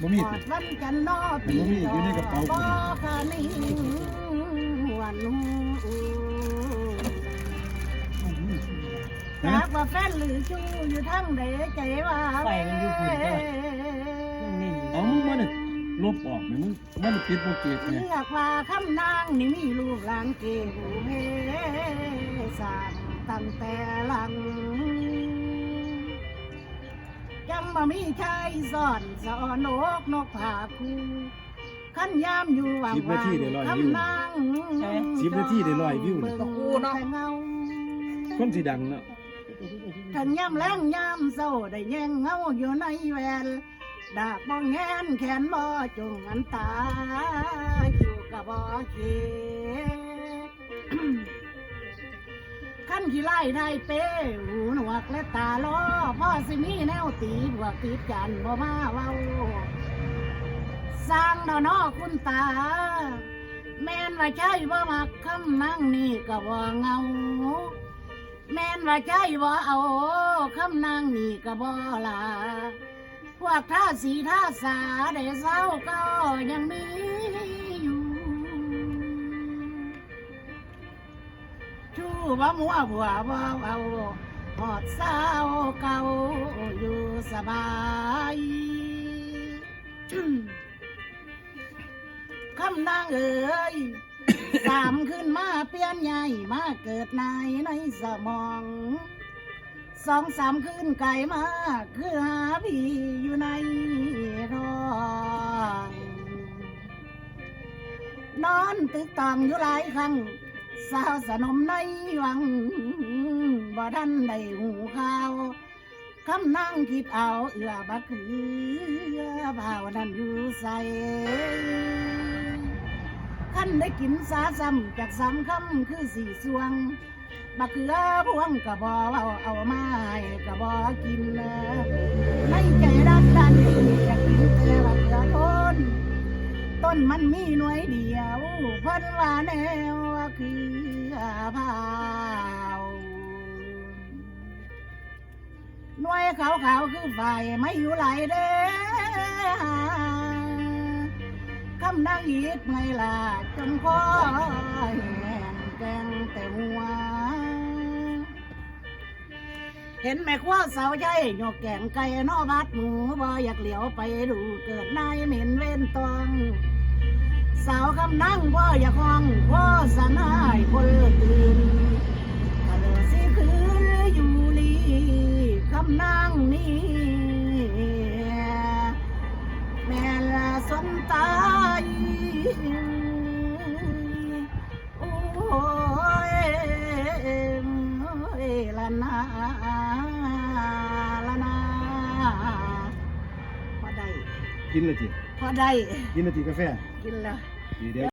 บ่มี กอ ติ ดวันกันนอปี บ่มีอยู่ในกระเป๋า บ่คานิ่งวันหูหากว่าแฟนหรือชูอยู่ทั้งใดใจว่า ไฟมันอยู่พุ่นเด้อยังนิ่ง เอามึงมาเนี่ยลบออกไหมมึงมันได้ปิดโปรเกตเนี่ย เลือกว่าคำนางนี่มีลูกหลานเก่งเพสานตั้งแต่หลังจังบ่มีชายสอนสอนนกผาคูขั้นยามอยู่ว่างๆคำนาง 10 นาทีได้100 วิว เบิ่ เนี่ย งแต่เงา คนสิดังเนาะ ทันยามแรงยามเศร้าได้แย่งเงาอยู่ในแวนดากบ่แงนแขนบ่จงอันตาอยู่กับบ่เก ขั้นขี้ไล่ไทยเป้หูหนวกและตาล้อพ่อสิมีแนวตีบวกติดกันบ่มาเว้าสร้างดอกนอคุณตา แม่นว่าใจบ่มักคำนั่งนี่ก็บ่เงา แม่นว่าใจบ่เอาคำนั่งนี่ก็บ่ลาพวกท่าสีท่าสาได้เศร้าก็ยังมีอยู่ชู้บ่มัวบัวบ่เอาหอดเศร้าเก่าอยู่สบาย คำนางเอ๋ย สามขึ้นมาเปลี่ยนใหญ่มาเกิดในสมอง2-3ขึ้นไก่มาคือหาพี่อยู่ในท้องนอนตึกตองอยู่หลายครั้งสาวสนมในวังบ่ทันได้หูข่าวคำนั่งคิดเอาเอื้อบักคือบ่าวนั้นอยู่ใส่ขั้นได้กินสาซ้ำจาก3 คำคือ4 สวงบักเขือพวงกะบอเอามาให้กะบอกินในใจรักดันอยากกินแต่บักเขือต้นมันมีหน่วยเดียวเพิ่นว่าแนวคือพาวหน่วยขาวๆคือไฟไม่อยู่ไหลเด้อคำนางอีดไม่ลาจนคอแห้งแกงแต่หัวเห็นแม่ครัวสาวใจโยกแกงไก่นอบัดหมูบ่อยากเหลียวไปดูเกิดนายเหม็นเว้นตองสาวคำนั่งบ่อยากห้องพ่อสนายคนตื่นทะเลสิคืออยู่ลีคำนั่งนี้แม่ละสนตายโอ้ยละนาพอได้ กินเลยจิ พอได้ กินเลยจิกาแฟ กินแล้ว ดีเด้อ